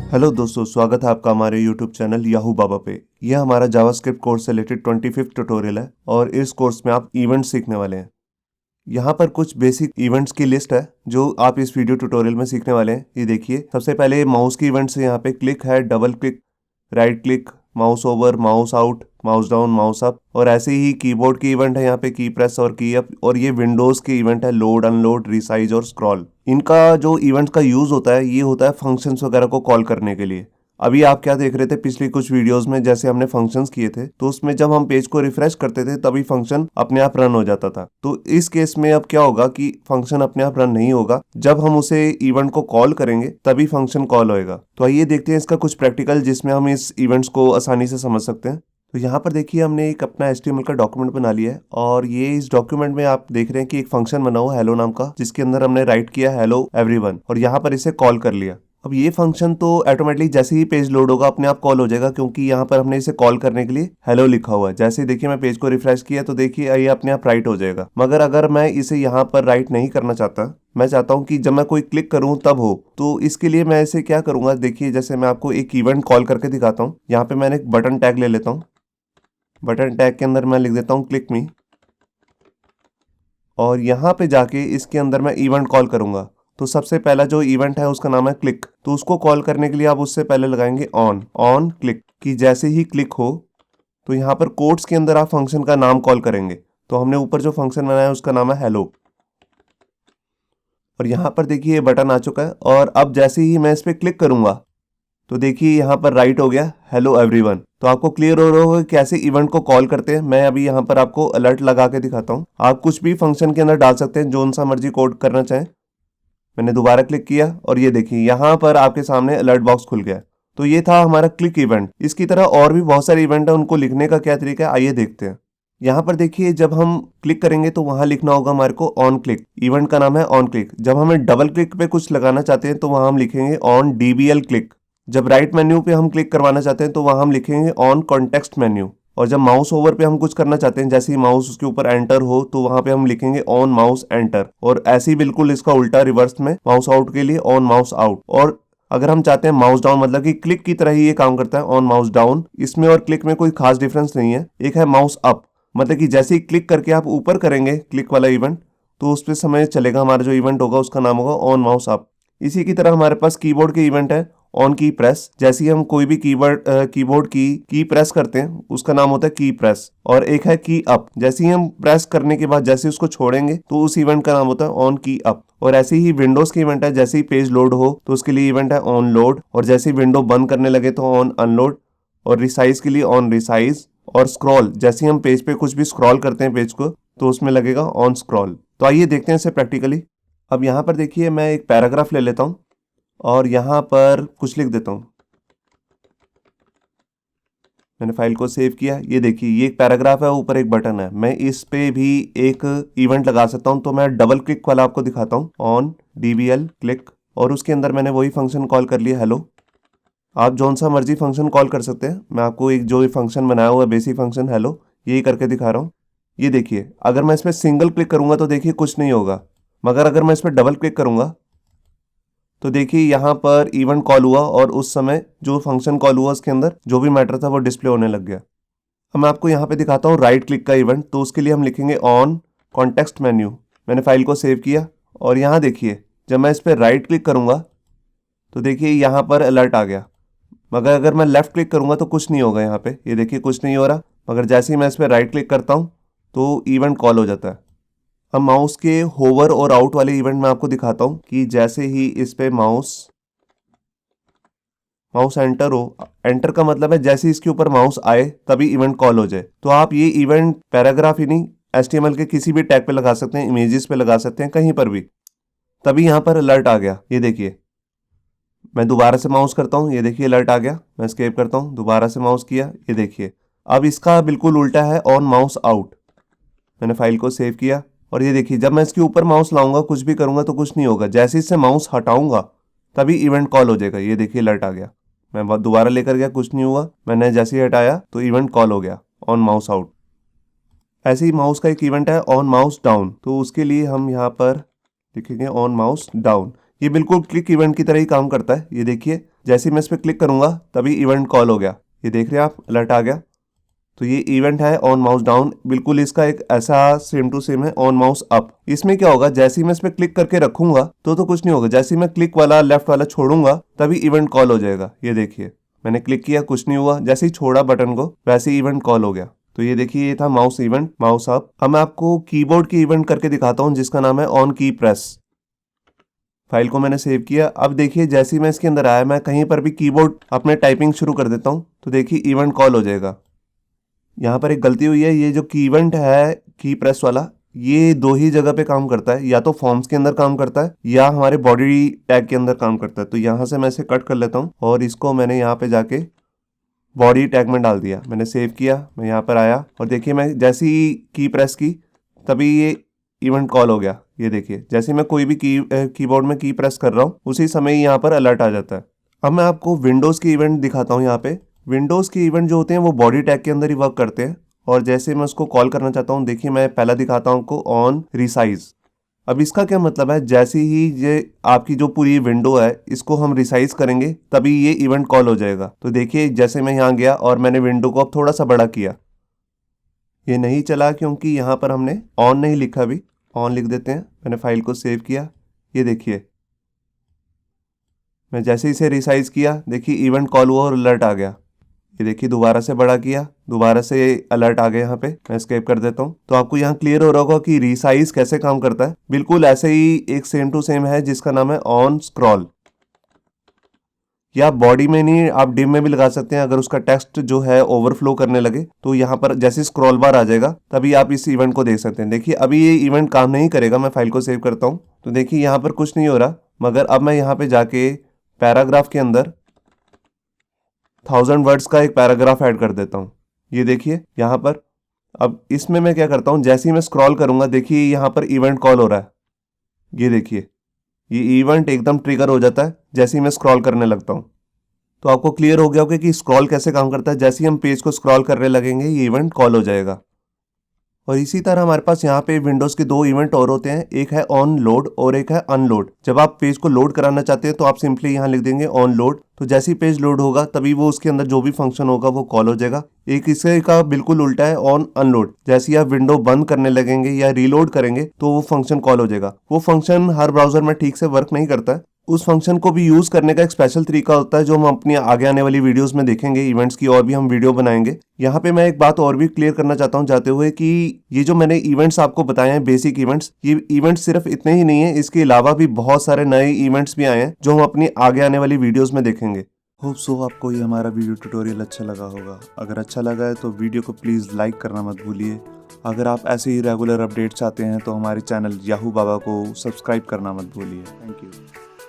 Hello दोस्तों, स्वागत है आपका हमारे YouTube चैनल याहू बाबा पे। यह हमारा जावास्क्रिप्ट कोर्स से रिलेटेड 25th ट्यूटोरियल है और इस कोर्स में आप इवेंट्स सीखने वाले हैं। यहाँ पर कुछ बेसिक इवेंट्स की लिस्ट है जो आप इस वीडियो ट्यूटोरियल में सीखने वाले हैं। ये देखिए, सबसे पहले माउस की इवेंट्स है। यहाँ पे क्लिक है, double click, right click, mouse over, mouse out, mouse down, mouse up. और ऐसे ही कीबोर्ड की इवेंट है यहाँ पे, की प्रेस और की अप। और ये विंडोज की इवेंट है, लोड, अनलोड, रिसाइज और स्क्रॉल। इनका जो इवेंट्स का यूज होता है ये होता है फंक्शंस वगैरह को कॉल करने के लिए। अभी आप क्या देख रहे थे पिछली कुछ वीडियोस में, जैसे हमने फंक्शंस किए थे तो उसमें जब हम पेज को रिफ्रेश करते थे तभी फंक्शन अपने आप रन हो जाता था। तो इस केस में अब क्या होगा कि फंक्शन अपने आप रन नहीं होगा, जब हम उसे इवेंट को कॉल करेंगे तभी फंक्शन कॉल होएगा। तो आइए देखते हैं इसका कुछ प्रैक्टिकल जिसमें हम इस इवेंट्स को आसानी से समझ सकते हैं। तो यहाँ पर देखिए, हमने एक अपना HTML का डॉक्यूमेंट बना लिया है और ये इस डॉक्यूमेंट में आप देख रहे हैं कि एक फंक्शन बना हुआ है हेलो नाम का, जिसके अंदर हमने राइट किया हेलो एवरीवन और यहाँ पर इसे कॉल कर लिया। अब ये फंक्शन तो ऑटोमेटिकली जैसे ही पेज लोड होगा अपने आप कॉल हो जाएगा, क्योंकि यहाँ पर हमने इसे कॉल करने के लिए हेलो लिखा हुआ है। जैसे ही देखिए मैं पेज को रिफ्रेश किया तो देखिए ये अपने आप राइट हो जाएगा। मगर अगर मैं इसे यहाँ पर राइट नहीं करना चाहता, मैं चाहता हूँ कि जब मैं कोई क्लिक करूँ तब हो, तो इसके लिए मैं इसे क्या करूंगा, देखिए जैसे मैं आपको एक इवेंट कॉल करके दिखाता हूँ। यहाँ पे मैंने एक बटन टैग ले लेता हूँ। बटन टैग के अंदर मैं लिख देता हूँ क्लिक मी, और यहाँ पे जाके इसके अंदर मैं इवेंट कॉल करूंगा। तो सबसे पहला जो इवेंट है उसका नाम है क्लिक। तो उसको कॉल करने के लिए आप उससे पहले लगाएंगे ऑन क्लिक, कि जैसे ही क्लिक हो तो यहाँ पर कोट्स के अंदर आप फंक्शन का नाम कॉल करेंगे। तो हमने ऊपर जो फंक्शन बनाया है उसका नाम है हेलो। और यहाँ पर देखिए ये बटन आ चुका है, और अब जैसे ही मैं इस पर क्लिक करूंगा तो देखिए यहाँ पर राइट हो गया हेलो एवरीवन। तो आपको क्लियर हो रहा होगा कैसे इवेंट को कॉल करते हैं। मैं अभी यहाँ पर आपको अलर्ट लगा के दिखाता हूँ। आप कुछ भी फंक्शन के अंदर डाल सकते हैं, जो सा मर्जी कोड करना चाहें। मैंने दोबारा क्लिक किया और ये देखिए यहाँ पर आपके सामने अलर्ट बॉक्स खुल गया। तो ये था हमारा क्लिक इवेंट। इसकी तरह और भी बहुत सारे इवेंट है, उनको लिखने का क्या तरीका है आइए देखते हैं। यहाँ पर देखिए जब हम क्लिक करेंगे तो वहां लिखना होगा हमारे को ऑन क्लिक। इवेंट का नाम है ऑन क्लिक। जब हमें डबल क्लिक पे कुछ लगाना चाहते हैं तो वहां हम लिखेंगे ऑन DBL क्लिक। जब राइट मेन्यू पे हम क्लिक करवाना चाहते हैं तो वहां हम लिखेंगे ऑन कॉन्टेक्स्ट मेन्यू। और जब माउस ओवर पे हम कुछ करना चाहते हैं, जैसे ही माउस उसके ऊपर एंटर हो तो वहां पे हम लिखेंगे ऑन माउस एंटर। और ऐसे ही बिल्कुल इसका उल्टा रिवर्स में माउस आउट के लिए ऑन माउस आउट। और अगर हम चाहते हैं माउस डाउन, मतलब कि क्लिक की तरह ही ये काम करता है, ऑन माउस डाउन। इसमें और क्लिक में कोई खास डिफरेंस नहीं है। एक है माउस अप, मतलब कि जैसे ही क्लिक करके आप ऊपर करेंगे क्लिक वाला इवेंट तो उस पर समय चलेगा, हमारा जो इवेंट होगा उसका नाम होगा ऑन माउस अप। इसी की तरह हमारे पास कीबोर्ड के इवेंट है ऑन की प्रेस। जैसे ही हम कोई भी कीबोर्ड की प्रेस करते हैं उसका नाम होता है की प्रेस। और एक है की अप, जैसे ही हम प्रेस करने के बाद जैसे उसको छोड़ेंगे तो उस इवेंट का नाम होता है ऑन की अप। और ऐसे ही विंडोज की इवेंट है, जैसे ही पेज लोड हो तो उसके लिए इवेंट है ऑन लोड। और जैसे ही विंडो बंद करने लगे तो ऑन अनलोड। और रिसाइज के लिए ऑन रिसाइज। और स्क्रॉल, जैसे ही हम पेज पे कुछ भी स्क्रॉल करते हैं पेज को तो उसमें लगेगा ऑन स्क्रॉल। तो आइए देखते हैं इसे प्रैक्टिकली। अब यहाँ पर देखिए मैं एक पैराग्राफ ले लेता हूँ और यहाँ पर कुछ लिख देता हूँ। मैंने फाइल को सेव किया। ये देखिए ये एक पैराग्राफ है, ऊपर एक बटन है। मैं इस पे भी एक इवेंट लगा सकता हूँ। तो मैं डबल क्लिक वाला आपको दिखाता हूँ, ऑन DBL क्लिक। और उसके अंदर मैंने वही फंक्शन कॉल कर लिया हेलो। आप जौन सा मर्जी फंक्शन कॉल कर सकते हैं। मैं आपको एक जो फंक्शन बनाया हुआ है बेसिक फंक्शन हेलो, यही करके दिखा रहा हूँ। ये देखिए अगर मैं इसमें सिंगल क्लिक करूंगा तो देखिए कुछ नहीं होगा, मगर अगर मैं इस पर डबल क्लिक करूंगा तो देखिए यहाँ पर इवेंट कॉल हुआ और उस समय जो फंक्शन कॉल हुआ उसके अंदर जो भी मैटर था वो डिस्प्ले होने लग गया। अब मैं आपको यहाँ पे दिखाता हूँ राइट क्लिक का इवेंट। तो उसके लिए हम लिखेंगे ऑन कॉन्टेक्स्ट मेन्यू। मैंने फाइल को सेव किया और यहाँ देखिए जब मैं इस पर राइट क्लिक करूँगा तो देखिए यहाँ पर अलर्ट आ गया। मगर अगर मैं लेफ्ट क्लिक करूँगा तो कुछ नहीं होगा। यहाँ पे ये देखिए कुछ नहीं हो रहा, मगर जैसे ही मैं इस पर राइट क्लिक करता हूँ तो इवेंट कॉल हो जाता है। अब माउस के होवर और आउट वाले इवेंट में आपको दिखाता हूँ कि जैसे ही इस पे माउस एंटर हो, एंटर का मतलब है जैसे इसके ऊपर माउस आए तभी इवेंट कॉल हो जाए। तो आप ये इवेंट पैराग्राफ ही नहीं HTML के किसी भी टैग पे लगा सकते हैं, इमेजेस पे लगा सकते हैं, कहीं पर भी। तभी यहाँ पर अलर्ट आ गया। ये देखिए मैं दोबारा से माउस करता हूँ, ये देखिए अलर्ट आ गया। मैं एस्केप करता हूँ, दोबारा से माउस किया, ये देखिए। अब इसका बिल्कुल उल्टा है ऑन माउस आउट। मैंने फाइल को सेव किया और ये देखिए जब मैं इसके ऊपर माउस लाऊंगा कुछ भी करूंगा तो कुछ नहीं होगा। जैसे इससे माउस हटाऊंगा तभी इवेंट कॉल हो जाएगा। ये देखिए अलर्ट आ गया। मैं दोबारा लेकर गया, कुछ नहीं हुआ। मैंने जैसे ही हटाया तो इवेंट कॉल हो गया ऑन माउस आउट। ऐसे ही माउस का एक इवेंट है ऑन माउस डाउन। तो उसके लिए हम यहाँ पर लिखेंगे ऑन माउस डाउन। ये बिल्कुल क्लिक इवेंट की तरह ही काम करता है। ये देखिए जैसे ही मैं इस पर क्लिक करूंगा तभी इवेंट कॉल हो गया। ये देख रहे हैं आप, अलर्ट आ गया। तो ये इवेंट है ऑन माउस डाउन, बिल्कुल इसका एक ऐसा सेम टू सेम है ऑन माउस अप। इसमें क्या होगा, जैसे ही मैं इस पर क्लिक करके रखूंगा तो कुछ नहीं होगा, जैसे ही मैं क्लिक वाला लेफ्ट वाला छोड़ूंगा तभी इवेंट कॉल हो जाएगा। ये देखिए मैंने क्लिक किया, कुछ नहीं हुआ, जैसे ही छोड़ा बटन को वैसे ही इवेंट कॉल हो गया। तो ये देखिए ये था माउस इवेंट, माउस अप। अब मैं आपको कीबोर्ड की इवेंट करके दिखाता हूँ जिसका नाम है ऑन की प्रेस। फाइल को मैंने सेव किया। अब देखिए जैसे ही मैं इसके अंदर आया, मैं कहीं पर भी कीबोर्ड अपने टाइपिंग शुरू कर देता हूँ तो देखिए इवेंट कॉल हो जाएगा। यहाँ पर एक गलती हुई है, ये जो की इवेंट है की प्रेस वाला, ये दो ही जगह पे काम करता है, या तो फॉर्म्स के अंदर काम करता है या हमारे बॉडी टैग के अंदर काम करता है। तो यहाँ से मैं इसे कट कर लेता हूँ और इसको मैंने यहाँ पे जाके बॉडी टैग में डाल दिया। मैंने सेव किया, मैं यहाँ पर आया और देखिए मैं जैसे ही की प्रेस की तभी ये इवेंट कॉल हो गया। ये देखिए जैसे मैं कोई भी कीबोर्ड में की प्रेस कर रहा हूँ उसी समय ही यहाँ पर अलर्ट आ जाता है। अब मैं आपको विंडोज़ की इवेंट दिखाता हूँ। यहाँ पे विंडोज़ की इवेंट जो होते हैं वो बॉडी टैग के अंदर ही वर्क करते हैं, और जैसे मैं उसको कॉल करना चाहता हूँ, देखिए मैं पहला दिखाता हूँ आपको ऑन रिसाइज। अब इसका क्या मतलब है, जैसे ही ये आपकी जो पूरी विंडो है इसको हम रिसाइज करेंगे तभी ये इवेंट कॉल हो जाएगा। तो देखिए जैसे मैं यहाँ गया और मैंने विंडो को अब थोड़ा सा बड़ा किया, ये नहीं चला क्योंकि यहाँ पर हमने ऑन नहीं लिखा। अभी ऑन लिख देते हैं। मैंने फाइल को सेव किया, ये देखिए मैं जैसे इसे रिसाइज किया देखिए इवेंट कॉल हुआ और अलर्ट आ गया। ये देखिए दोबारा से बड़ा किया, दोबारा से अलर्ट आ गया। यहाँ पे मैं एस्केप कर देता हूँ। तो आपको यहाँ क्लियर हो रहा होगा कि रिसाइज कैसे काम करता है। बिल्कुल ऐसे ही एक सेम टू सेम है जिसका नाम है ऑन स्क्रॉल। या बॉडी में नहीं, आप डिम में भी लगा सकते हैं। अगर उसका टेक्स्ट जो है ओवरफ्लो करने लगे तो यहाँ पर जैसे स्क्रॉल बार आ जाएगा तभी आप इस इवेंट को देख सकते हैं। देखिए अभी ये इवेंट काम नहीं करेगा। मैं फाइल को सेव करता हूँ तो देखिए यहाँ पर कुछ नहीं हो रहा, मगर अब मैं यहाँ पे जाके पैराग्राफ के अंदर 1000 वर्ड्स का एक पैराग्राफ ऐड कर देता हूँ। ये देखिए यहाँ पर अब इसमें मैं क्या करता हूँ, जैसे ही मैं स्क्रॉल करूंगा देखिए यहाँ पर इवेंट कॉल हो रहा है। ये देखिए ये इवेंट एकदम ट्रिगर हो जाता है जैसे ही मैं स्क्रॉल करने लगता हूँ। तो आपको क्लियर हो गया होगा कि स्क्रॉल कैसे काम करता है। जैसे ही हम पेज को स्क्रॉल करने लगेंगे ये इवेंट कॉल हो जाएगा। और इसी तरह हमारे पास यहाँ पे विंडोज के दो इवेंट और होते हैं, एक है ऑन लोड और एक है अनलोड। जब आप पेज को लोड कराना चाहते हैं तो आप सिंपली यहाँ लिख देंगे ऑन लोड। तो जैसे ही पेज लोड होगा तभी वो उसके अंदर जो भी फंक्शन होगा वो कॉल हो जाएगा। एक इससे का बिल्कुल उल्टा है ऑन अनलोड। जैसे ही आप विंडो बंद करने लगेंगे या रीलोड करेंगे तो वो फंक्शन कॉल हो जाएगा। वो फंक्शन हर ब्राउजर में ठीक से वर्क नहीं करता है। उस फंक्शन को भी यूज करने का एक स्पेशल तरीका होता है जो हम अपनी आगे आने वाली वीडियोस में देखेंगे। इवेंट्स की और भी हम वीडियो बनाएंगे। यहाँ पे मैं एक बात और भी क्लियर करना चाहता हूँ जाते हुए कि ये जो मैंने इवेंट्स आपको बताए हैं बेसिक इवेंट्स, ये इवेंट्स सिर्फ इतने ही नहीं है, इसके अलावा भी बहुत सारे नए इवेंट्स भी आए हैं जो हम अपनी आगे आने वाली वीडियोस में देखेंगे। होप सो आपको ये हमारा वीडियो ट्यूटोरियल अच्छा लगा होगा। अगर अच्छा लगा है तो वीडियो को प्लीज़ लाइक करना मत भूलिए। अगर आप ऐसे ही रेगुलर अपडेट्स चाहते हैं तो हमारे चैनल याहू बाबा को सब्सक्राइब करना मत भूलिए। Thank you.